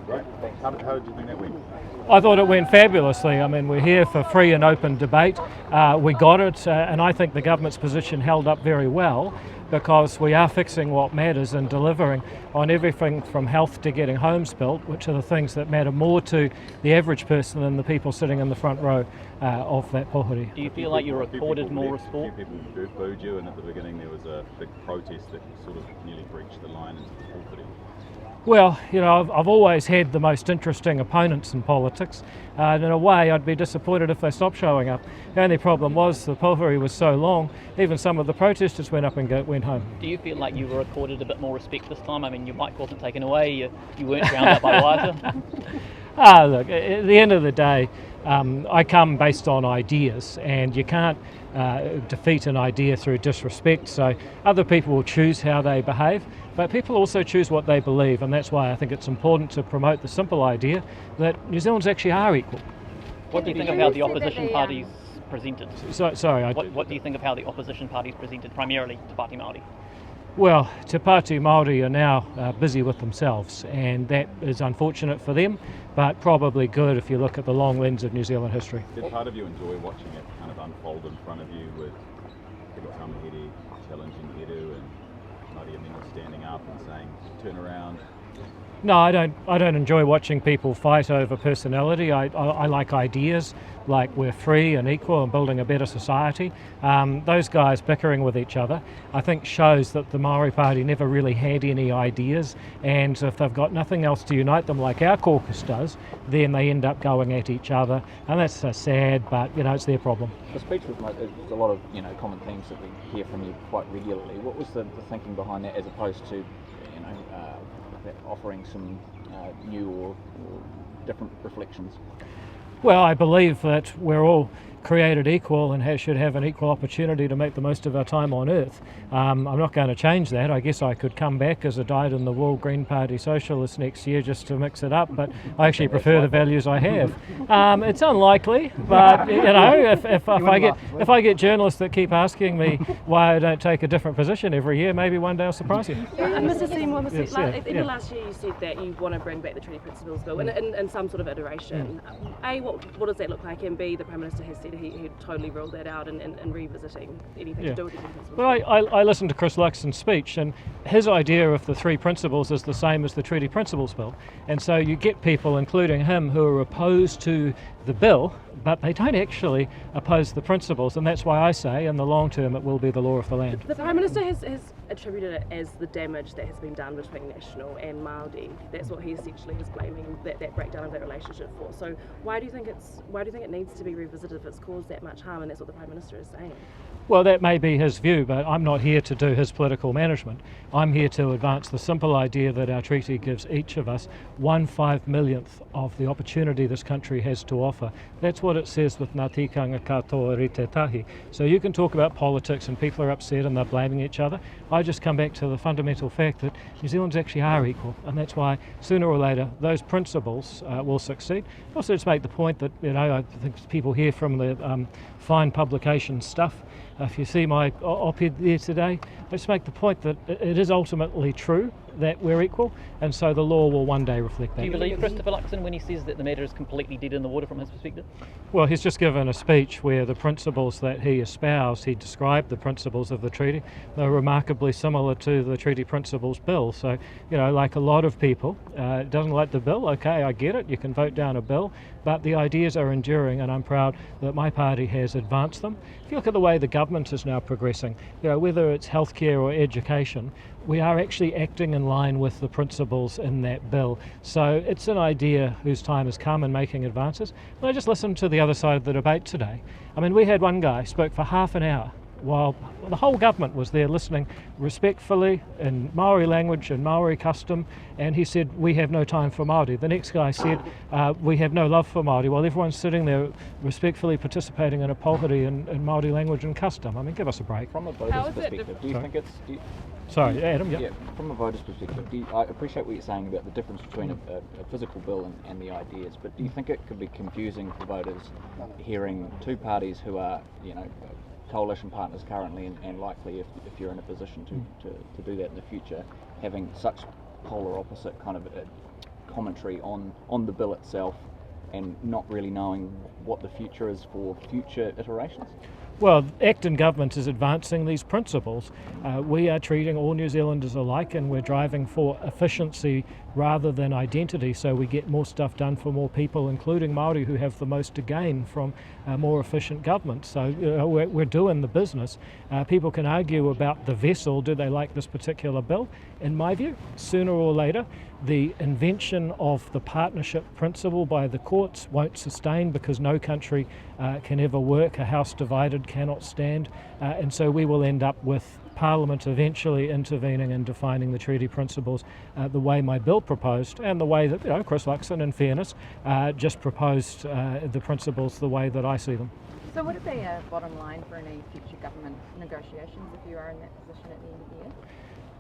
Great. How did you think that went? I thought it went fabulously. I mean, we're here for free and open debate. We got it, and I think the government's position held up very well because we are fixing what matters and delivering on everything from health to getting homes built, which are the things that matter more to the average person than the people sitting in the front row of that pohuri. Do you feel like you accorded more support? A few people booed you, and at the beginning there was a big protest that sort of nearly breached the line into the pulpit. Well, you know, I've always had the most interesting opponents in politics, and in a way I'd be disappointed if they stopped showing up. The only problem was the pohuri was so long, even some of the protesters went up and went home. Do you feel like you were accorded a bit more respect this time? I mean, your mic wasn't taken away, you weren't drowned out by water. Look, at the end of the day, I come based on ideas, and you can't defeat an idea through disrespect, so other people will choose how they behave, but people also choose what they believe, and that's why I think it's important to promote the simple idea that New Zealanders actually are equal. What do you think of how the opposition parties presented? What do you think of how the opposition parties presented, primarily Te Pāti Māori? Well, Te Pāti Māori are now busy with themselves, and that is unfortunate for them, but probably good if you look at the long lens of New Zealand history. Did part of you enjoy watching it kind of unfold in front of you with Peter Tamahiri challenging Heru and Maria Mingo standing up and saying, turn around? No, I don't enjoy watching people fight over personality. I like ideas, like we're free and equal and building a better society. Those guys bickering with each other, I think, shows that the Māori Party never really had any ideas, and if they've got nothing else to unite them like our caucus does, then they end up going at each other, and that's sad, but it's their problem. The speech was a lot of common themes that we hear from you quite regularly. What was the thinking behind that, as opposed to offering some new or different reflections? Well, I believe that we're all created equal and should have an equal opportunity to make the most of our time on Earth. I'm not going to change that. I guess I could come back as a dyed-in-the-wool Green Party socialist next year just to mix it up, but I actually prefer the values I have. It's unlikely, but if I get journalists that keep asking me why I don't take a different position every year, maybe one day I'll surprise you. Mr. Seymour, Yes, last year you said that you want to bring back the Treaty Principles Bill in some sort of iteration. A, what does that look like? And B, the Prime Minister has said he'd totally ruled that out and revisiting anything to do with the Treaty Principles. Well, I listened to Chris Luxon's speech, and his idea of the three principles is the same as the Treaty Principles Bill. And so you get people, including him, who are opposed to the bill, but they don't actually oppose the principles, and that's why I say in the long term it will be the law of the land. The Prime Minister has attributed it as the damage that has been done between National and Māori. That's what he essentially is blaming that breakdown of that relationship for. So why do you think it needs to be revisited if it's caused that much harm, and that's what the Prime Minister is saying? Well, that may be his view, but I'm not here to do his political management. I'm here to advance the simple idea that our treaty gives each of us 1/5,000,000th of the opportunity this country has to offer. That's what it says with Ngā tikanga katoa rite tahi. So you can talk about politics and people are upset and they're blaming each other. I just come back to the fundamental fact that New Zealanders actually are equal, and that's why sooner or later those principles will succeed. Also, just make the point that I think people hear from the fine publication stuff. If you see my op-ed there today, let's make the point that it is ultimately true that we're equal, and so the law will one day reflect that. Do you believe Christopher Luxon when he says that the matter is completely dead in the water from his perspective? Well, he's just given a speech where the principles that he espoused, he described the principles of the treaty. They're remarkably similar to the Treaty Principles Bill. So, like a lot of people, doesn't like the bill, okay, I get it, you can vote down a bill, but the ideas are enduring, and I'm proud that my party has advanced them. If you look at the way the government is now progressing, whether it's healthcare or education, we are actually acting in line with the principles in that bill. So it's an idea whose time has come in making advances. And I just listened to the other side of the debate today. I mean, we had one guy spoke for half an hour while the whole government was there listening respectfully in Maori language and Maori custom, and he said, we have no time for Māori. The next guy said, we have no love for Māori, while everyone's sitting there respectfully participating in a pohuri in Māori language and custom. I mean, give us a break. From a voter's perspective, do you think it's... Sorry, Adam, yeah. From a voter's perspective, I appreciate what you're saying about the difference between a physical bill and the ideas, but do you think it could be confusing for voters hearing two parties who are, coalition partners currently and likely if you're in a position to do that in the future, having such polar opposite kind of commentary on the bill itself and not really knowing what the future is for future iterations? Well, Acton government is advancing these principles. We are treating all New Zealanders alike, and we're driving for efficiency rather than identity, so we get more stuff done for more people, including Māori, who have the most to gain from more efficient government. So we're doing the business. People can argue about the vessel, do they like this particular bill? In my view, sooner or later, the invention of the partnership principle by the courts won't sustain, because no country can ever work. A house divided cannot stand, and so we will end up with Parliament eventually intervening and defining the treaty principles the way my bill proposed, and the way that Chris Luxon, in fairness, just proposed the principles the way that I see them. So would it be a bottom line for any future government negotiations if you are in that position at the end of the year?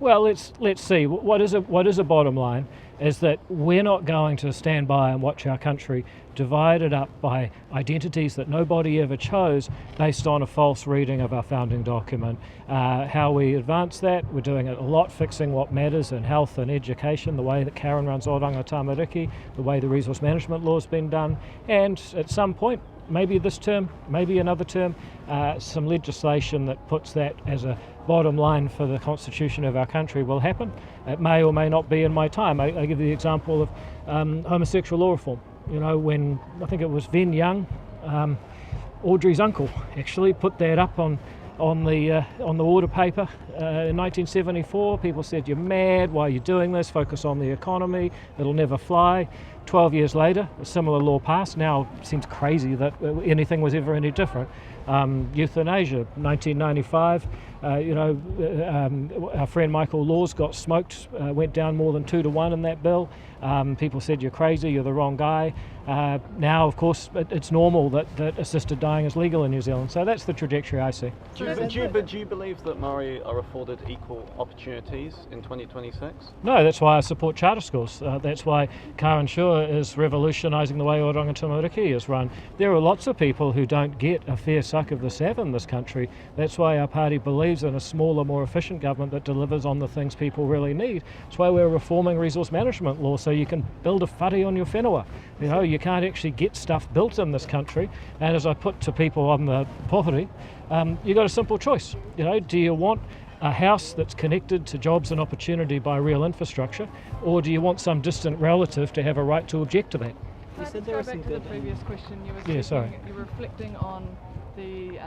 Well, let's see. What is a bottom line is that we're not going to stand by and watch our country divided up by identities that nobody ever chose based on a false reading of our founding document. How we advance that, we're doing it a lot, fixing what matters in health and education, the way that Karen runs Oranga Tamariki, the way the resource management law has been done, and at some point, maybe this term, maybe another term, some legislation that puts that as a bottom line for the constitution of our country will happen. It may or may not be in my time. I give the example of homosexual law reform. When I think it was Venn Young, Audrey's uncle, actually put that up on the order paper in 1974. People said, "You're mad, why are you doing this? Focus on the economy, it'll never fly." 12 years later, a similar law passed. Now it seems crazy that anything was ever any different. Euthanasia, 1995, our friend Michael Laws got smoked, went down more than 2-1 in that bill. People said, "You're crazy, you're the wrong guy." Now, of course, it's normal that assisted dying is legal in New Zealand. So that's the trajectory I see. Do you believe that Māori are afforded equal opportunities in 2026? No, that's why I support charter schools. That's why Karen Shaw is revolutionising the way Oranga Tamariki is run. There are lots of people who don't get a fair suck of the sav in this country. That's why our party believes in a smaller, more efficient government that delivers on the things people really need. That's why we're reforming resource management law so you can build a whare on your whenua. You can't actually get stuff built in this country. And as I put to people on the property, you've got a simple choice. Do you want a house that's connected to jobs and opportunity by real infrastructure, or do you want some distant relative to have a right to object to that? You said there was back to the previous question. You were you were reflecting on the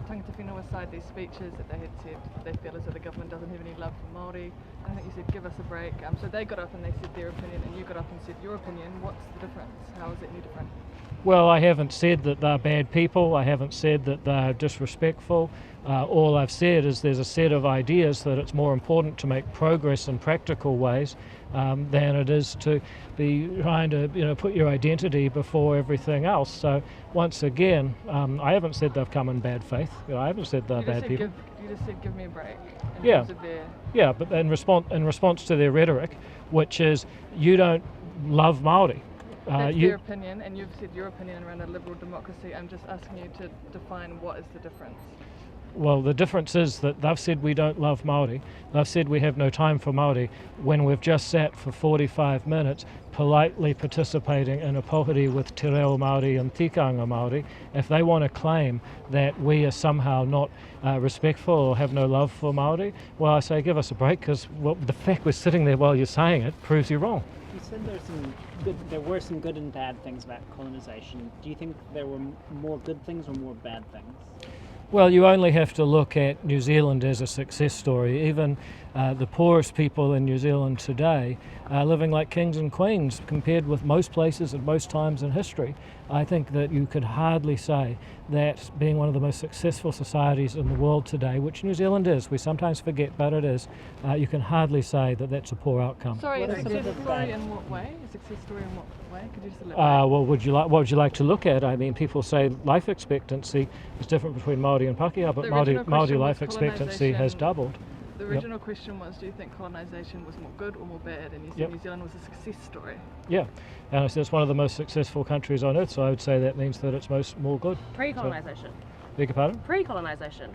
tangata whenua side, these speeches that they had said they feel as though the government doesn't have any love for Māori. I think you said give us a break. So they got up and they said their opinion, and you got up and said your opinion. What's the difference? How is it any different? Well, I haven't said that they're bad people. I haven't said that they're disrespectful. All I've said is there's a set of ideas that it's more important to make progress in practical ways than it is to be trying to put your identity before everything else. So once again, I haven't said they've come in bad faith. I haven't said they're bad people. You just said give me a break. Yeah, but in response to their rhetoric, which is you don't love Māori. That's their opinion, and you've said your opinion around a liberal democracy. I'm just asking you to define what is the difference. Well, the difference is that they've said we don't love Māori. They've said we have no time for Māori, when we've just sat for 45 minutes politely participating in a pohuri with te reo Māori and tikanga Māori. If they want to claim that we are somehow not respectful or have no love for Māori, well, I say give us a break, because the fact we're sitting there while you're saying it proves you're wrong. You said there were some good and bad things about colonisation. Do you think there were more good things or more bad things? Well, you only have to look at New Zealand as a success story. Even the poorest people in New Zealand today are living like kings and queens compared with most places at most times in history. I think that you could hardly say that being one of the most successful societies in the world today, which New Zealand is, we sometimes forget, but it is, you can hardly say that that's a poor outcome. Sorry, a success story in what way? A success story in what way? Could you just elaborate? Well, what would you like to look at? I mean, people say life expectancy is different between Māori and Pākehā, but Māori life expectancy has doubled. The original question was, do you think colonisation was more good or more bad? And you said New Zealand was a success story. Yeah, and I said it's one of the most successful countries on earth, so I would say that means that it's more good. Pre-colonisation. Beg your pardon? Pre-colonisation.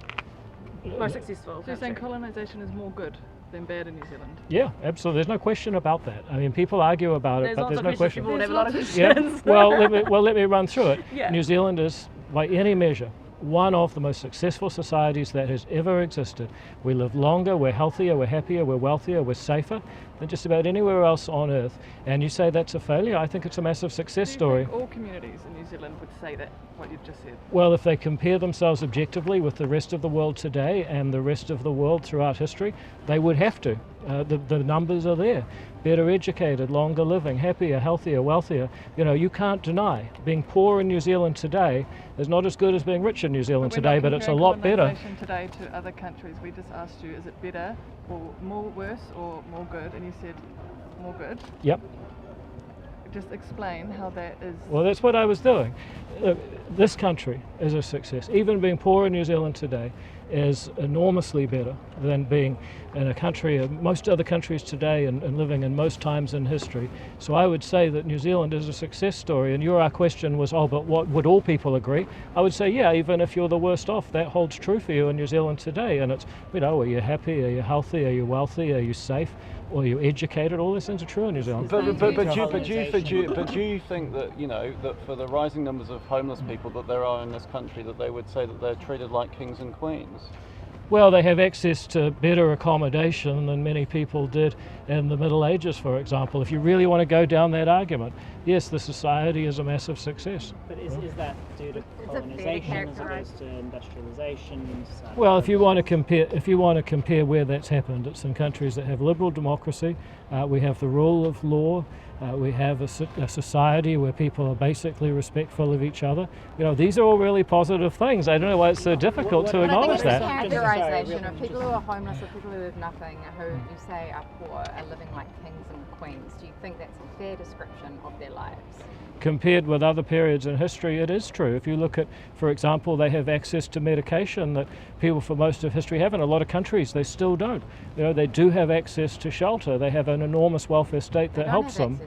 Most successful. So you're saying colonisation is more good? than bad in New Zealand? Yeah, absolutely. There's no question about that. I mean, people argue about it, but there's no question. People have a lot of questions. Yeah. Well, let me run through it. Yeah. New Zealand is, by any measure, one of the most successful societies that has ever existed. We live longer, we're healthier, we're happier, we're wealthier, we're safer than just about anywhere else on earth. And you say that's a failure? I think it's a massive success story. Do you think all communities in New Zealand would say that, what you've just said? Well, if they compare themselves objectively with the rest of the world today and the rest of the world throughout history, they would have to. The numbers are there. Better educated, longer living, happier, healthier, wealthier. You know, you can't deny being poor in New Zealand today is not as good as being rich in New Zealand today, but it's a lot better. Today to other countries, we just asked you, is it better or more worse or more good? And you said more good. Yep. Just explain how that is. Well, that's what I was doing. This country is a success. Even being poor in New Zealand today is enormously better than being in a country, most other countries today and living in most times in history. So I would say that New Zealand is a success story. And your question was, oh, but what would all people agree? I would say, yeah, even if you're the worst off, that holds true for you in New Zealand today. And it's, you know, are you happy? Are you healthy? Are you wealthy? Are you safe? Or are you educated? All these things are true in New Zealand. But do you think that, you know, that for the rising numbers of homeless people that there are in this country, that they would say that they're treated like kings and queens? Well, they have access to better accommodation than many people did in the Middle Ages, for example. If you really want to go down that argument, yes, the society is a massive success. But is that due to colonisation as opposed to industrialisation? Well, if you want to compare where that's happened, it's in countries that have liberal democracy. We have the rule of law. We have a society where people are basically respectful of each other. You know, these are all really positive things. I don't know why it's so difficult to acknowledge that. Categorisation of people who are homeless or people who have nothing, who you say are poor, are living like kings and queens. Do you think that's a fair description of their lives? Compared with other periods in history, it is true. If you look at, for example, they have access to medication that people for most of history haven't. A lot of countries, they still don't. You know, they do have access to shelter. They have an enormous welfare state that helps them.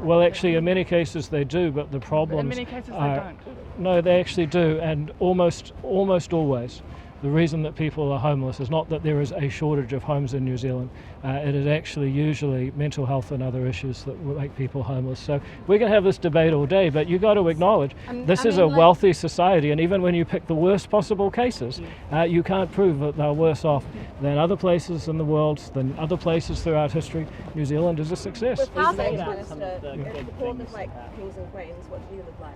Well, actually, in many cases they do, but the problems in many cases they don't. No, they actually do, and almost always. The reason that people are homeless is not that there is a shortage of homes in New Zealand. It is actually usually mental health and other issues that will make people homeless. So we can have this debate all day, but you got to acknowledge this is a wealthy society, and even when you pick the worst possible cases, you can't prove that they're worse off than other places in the world, than other places throughout history. New Zealand is a success. With housing, Minister, if the poor live like kings and queens, what do you live like?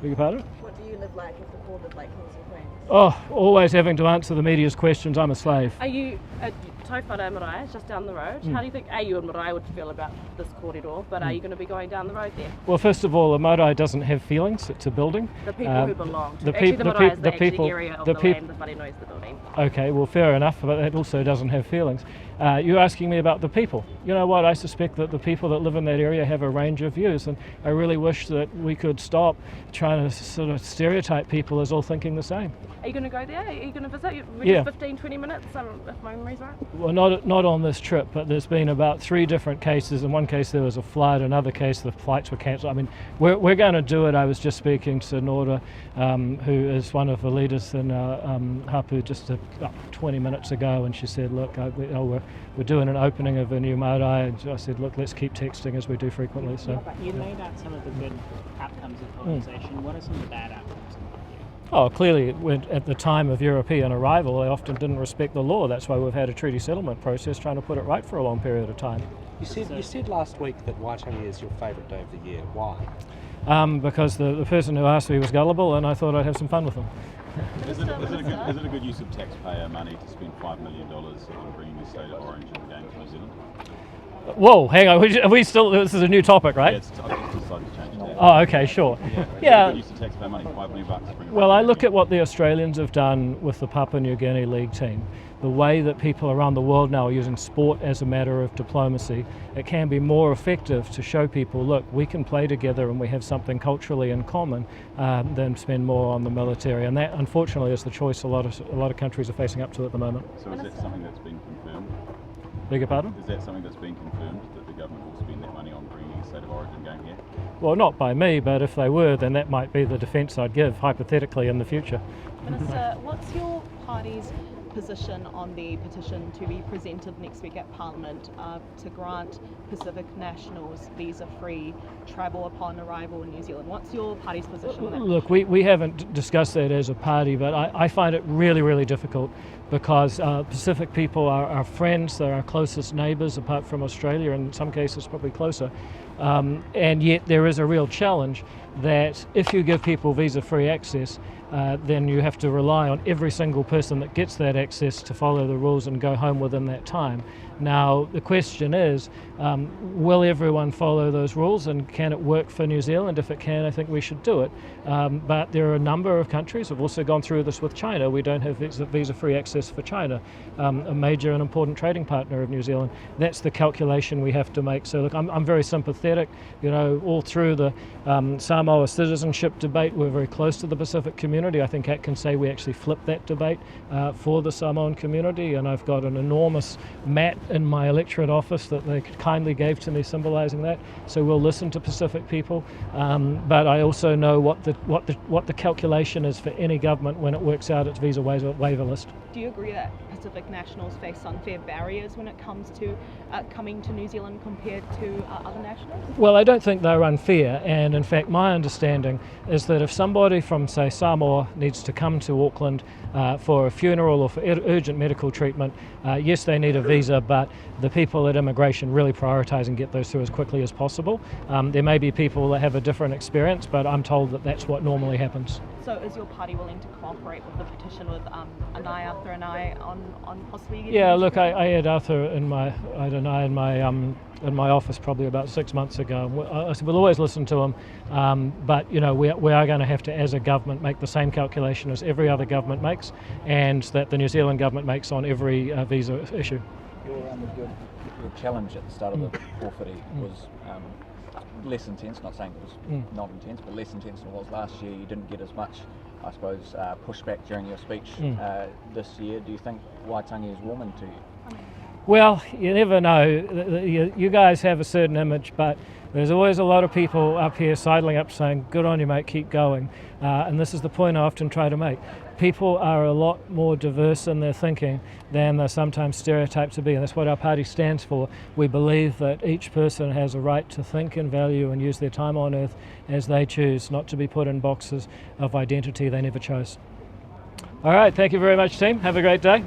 Beg your pardon? What do you live like if the poor live like kings and queens? Oh, always having to answer the media's questions. I'm a slave. Are you at Tauwhara Marae, just down the road? How do you think you and Marae would feel about this corridor, but are you going to be going down the road there? Well, first of all, a marae doesn't have feelings. It's a building. The people who belong to the marae is the area of the land, the whare is the building. Okay, well, fair enough, but that also doesn't have feelings. You're asking me about the people. You know what, I suspect that the people that live in that area have a range of views, and I really wish that we could stop trying to sort of stereotype people as all thinking the same. Are you going to go there? Are you going to visit? Yeah. 15-20 minutes, if my memory's right? Well, not on this trip, but there's been about 3 different cases. In one case there was a flood, another case the flights were cancelled. I mean, we're going to do it. I was just speaking to Nora, who is one of the leaders in Hapu just about 20 minutes ago, and she said, look, we're doing an opening of a new marae, and I said, look, let's keep texting as we do frequently. So. Yeah, but you laid out some of the good outcomes of colonisation. What are some of the bad outcomes? Oh, clearly, at the time of European arrival, they often didn't respect the law. That's why we've had a treaty settlement process trying to put it right for a long period of time. You said last week that Waitangi is your favourite day of the year. Why? Because the person who asked me was gullible, and I thought I'd have some fun with them. Is it a good use of taxpayer money to spend $5 million on bringing the state of Orange in the game to New Zealand? Whoa, hang on. Are we still? This is a new topic, right? Yeah, I've just decided to change it. Oh, okay, sure. Yeah. Good use of taxpayer money, $5 million to bring. Well, I look at what the Australians have done with the Papua New Guinea League team. The way that people around the world now are using sport as a matter of diplomacy, it can be more effective to show people, look, we can play together and we have something culturally in common than spend more on the military. And that, unfortunately, is the choice a lot of countries are facing up to at the moment. So is that something that's been confirmed? Beg your pardon? Is that something that's been confirmed, that the government will spend that money on bringing a state of origin game here? Well, not by me, but if they were, then that might be the defence I'd give, hypothetically, in the future. Minister, what's your party's position on the petition to be presented next week at Parliament to grant Pacific nationals visa-free travel upon arrival in New Zealand? What's your party's position on that? Look, we haven't discussed that as a party, but I find it really, really difficult because Pacific people are our friends, they're our closest neighbours apart from Australia, and in some cases probably closer. And yet there is a real challenge that if you give people visa-free access, then you have to rely on every single person that gets that access to follow the rules and go home within that time. Now, the question is, will everyone follow those rules, and can it work for New Zealand? If it can, I think we should do it. But there are a number of countries, we've also gone through this with China, we don't have visa-free access for China, a major and important trading partner of New Zealand. That's the calculation we have to make. So look, I'm very sympathetic, all through the Samoa citizenship debate, we're very close to the Pacific community. I think Act can say we actually flipped that debate for the Samoan community, and I've got an enormous mat in my electorate office that they kindly gave to me symbolising that. So we'll listen to Pacific people, but I also know what the calculation is for any government when it works out its visa waiver list. Do you agree that Pacific nationals face unfair barriers when it comes to coming to New Zealand compared to other nationals? Well, I don't think they're unfair, and in fact my understanding is that if somebody from, say, Samoa needs to come to Auckland for a funeral or for urgent medical treatment, yes, they need a visa, but the people at immigration really prioritise and get those through as quickly as possible. There may be people that have a different experience, but I'm told that that's what normally happens. So is your party willing to cooperate with the petition with Arthur and I on possibly getting... Yeah, look, I had Arthur in my office probably about 6 months ago. We'll always listen to him, but we are going to have to, as a government, make the same calculation as every other government makes, and that the New Zealand government makes on every visa issue. Your challenge at the start of the 450 was less intense, not saying it was not intense, but less intense than it was last year. You didn't get as much, I suppose, pushback during your speech this year. Do you think Waitangi is warming to you? Well, you never know. You guys have a certain image, but there's always a lot of people up here sidling up saying, good on you, mate, keep going. And this is the point I often try to make. People are a lot more diverse in their thinking than they're sometimes stereotyped to be, and that's what our party stands for. We believe that each person has a right to think and value and use their time on earth as they choose, not to be put in boxes of identity they never chose. All right, thank you very much, team. Have a great day.